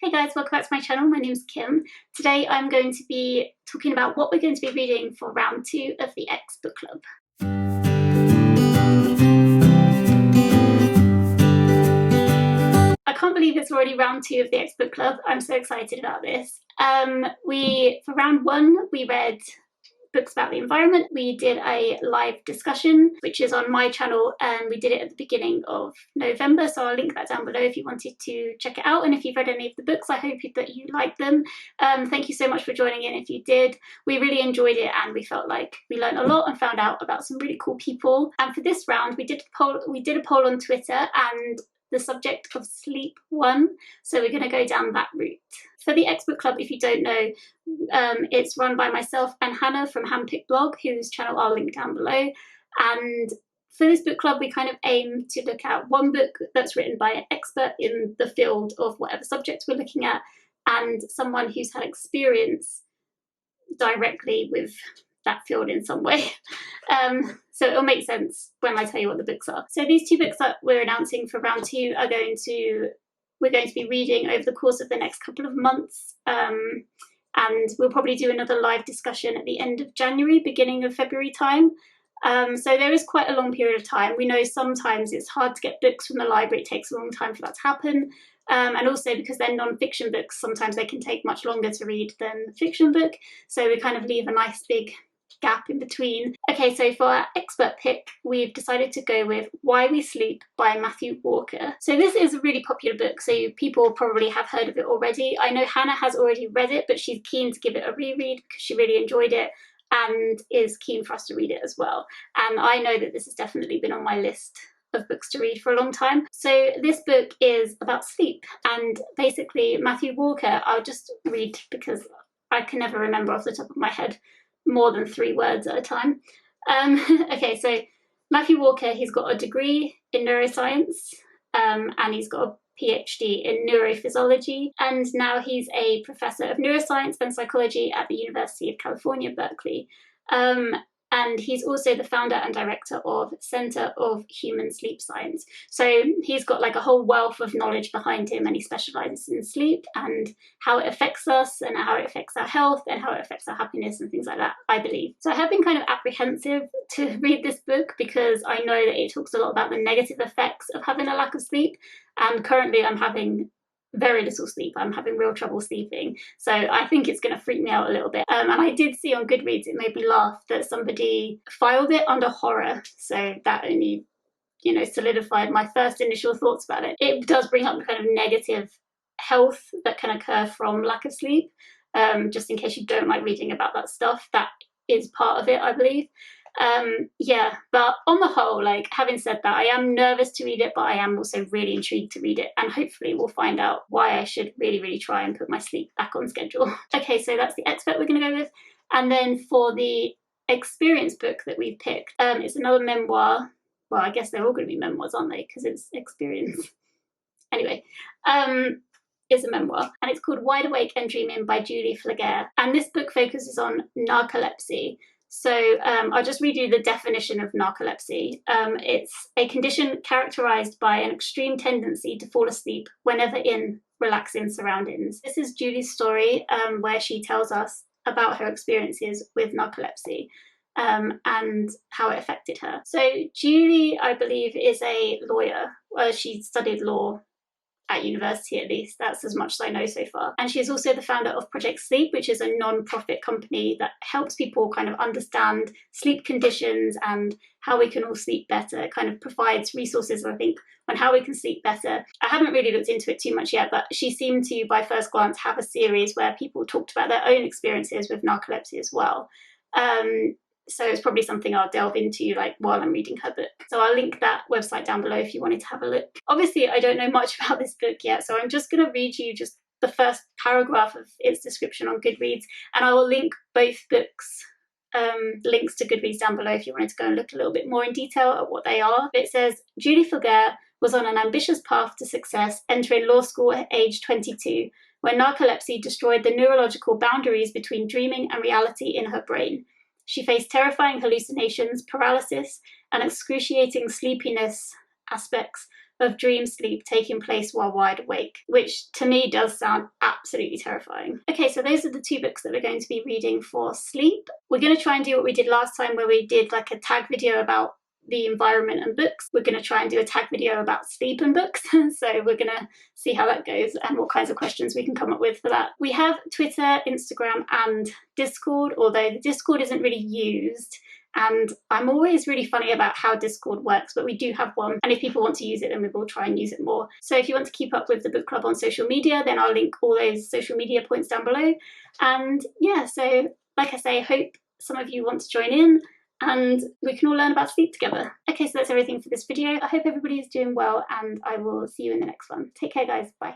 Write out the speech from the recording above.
Hey guys, welcome back to my channel. My name's Kim. Today I'm going to be talking about what we're going to be reading for round 2 of the X Book Club. I can't believe it's already round 2 of the X Book Club. I'm so excited about this. For round 1 we read books about the environment. We did a live discussion, which is on my channel, and we did it at the beginning of November, so I'll link that down below if you wanted to check it out. And if you've read any of the books, I hope that you liked them. Thank you so much for joining in if you did. We really enjoyed it and we felt like we learned a lot and found out about some really cool people. And for this round we did a poll on Twitter, and the subject of sleep won, so we're going to go down that route. For the X Book Club, if you don't know, it's run by myself and Hannah from Handpicked Blog, whose channel I'll link down below. And for this book club, we kind of aim to look at one book that's written by an expert in the field of whatever subject we're looking at, and someone who's had experience directly with that field in some way. So it'll make sense when I tell you what the books are. So these 2 books that we're announcing for round 2 are we're going to be reading over the course of the next couple of months, and we'll probably do another live discussion at the end of January, beginning of February time. So there is quite a long period of time. We know sometimes it's hard to get books from the library, it takes a long time for that to happen. And also because they're non-fiction books, sometimes they can take much longer to read than a fiction book. So we kind of leave a nice big gap in between. Okay, so for our expert pick, we've decided to go with Why We Sleep by Matthew Walker. So this is a really popular book, so people probably have heard of it already. I know Hannah has already read it, but she's keen to give it a reread because she really enjoyed it and is keen for us to read it as well. And I know that this has definitely been on my list of books to read for a long time. So this book is about sleep, and basically Matthew Walker, I'll just read because I can never remember off the top of my head more than 3 words at a time. Okay, so Matthew Walker, he's got a degree in neuroscience, and he's got a PhD in neurophysiology, and now he's a professor of neuroscience and psychology at the University of California, Berkeley. And he's also the founder and director of Center of Human Sleep Science. So he's got like a whole wealth of knowledge behind him, and he specializes in sleep and how it affects us and how it affects our health and how it affects our happiness and things like that, I believe. So I have been kind of apprehensive to read this book because I know that it talks a lot about the negative effects of having a lack of sleep. And currently I'm having very little sleep. I'm having real trouble sleeping. So I think it's going to freak me out a little bit. And I did see on Goodreads, it made me laugh, that somebody filed it under horror. So that only, solidified my first initial thoughts about it. It does bring up the kind of negative health that can occur from lack of sleep. Just in case you don't like reading about that stuff, that is part of it, I believe. Yeah, but on the whole, like, having said that, I am nervous to read it, but I am also really intrigued to read it, and hopefully we'll find out why I should really try and put my sleep back on schedule. Okay, so that's the expert we're going to go with. And then for the experience book that we've picked, it's another memoir. Well, I guess they're all going to be memoirs, aren't they, because it's experience. Anyway, it's a memoir, and it's called Wide Awake and Dreaming by Julie Flaguer, and this book focuses on narcolepsy. So I'll just read you the definition of narcolepsy. It's a condition characterized by an extreme tendency to fall asleep whenever in relaxing surroundings. This is Julie's story, where she tells us about her experiences with narcolepsy and how it affected her. So Julie, I believe, is a lawyer. She studied law at university, at least. That's as much as I know so far. And she is also the founder of Project Sleep, which is a non-profit company that helps people kind of understand sleep conditions and how we can all sleep better. It kind of provides resources, I think, on how we can sleep better. I haven't really looked into it too much yet, but she seemed to, by first glance, have a series where people talked about their own experiences with narcolepsy as well. So it's probably something I'll delve into while I'm reading her book. So I'll link that website down below if you wanted to have a look. Obviously, I don't know much about this book yet, so I'm just going to read you just the first paragraph of its description on Goodreads, and I will link both books, links to Goodreads down below if you wanted to go and look a little bit more in detail at what they are. It says, Julie Flaguer was on an ambitious path to success, entering law school at age 22, when narcolepsy destroyed the neurological boundaries between dreaming and reality in her brain. She faced terrifying hallucinations, paralysis, and excruciating sleepiness aspects of dream sleep taking place while wide awake, which to me does sound absolutely terrifying. Okay, so those are the 2 books that we're going to be reading for sleep. We're going to try and do what we did last time, where we did like a tag video about the environment and books. We're going to try and do a tag video about sleep and books. So we're going to see how that goes and what kinds of questions we can come up with for that. We have Twitter, Instagram, and Discord, although the Discord isn't really used. And I'm always really funny about how Discord works, but we do have one. And if people want to use it, then we will try and use it more. So if you want to keep up with the book club on social media, then I'll link all those social media points down below. And yeah, so like I say, hope some of you want to join in and we can all learn about sleep together. Okay, so that's everything for this video. I hope everybody is doing well, and I will see you in the next one. Take care, guys. Bye.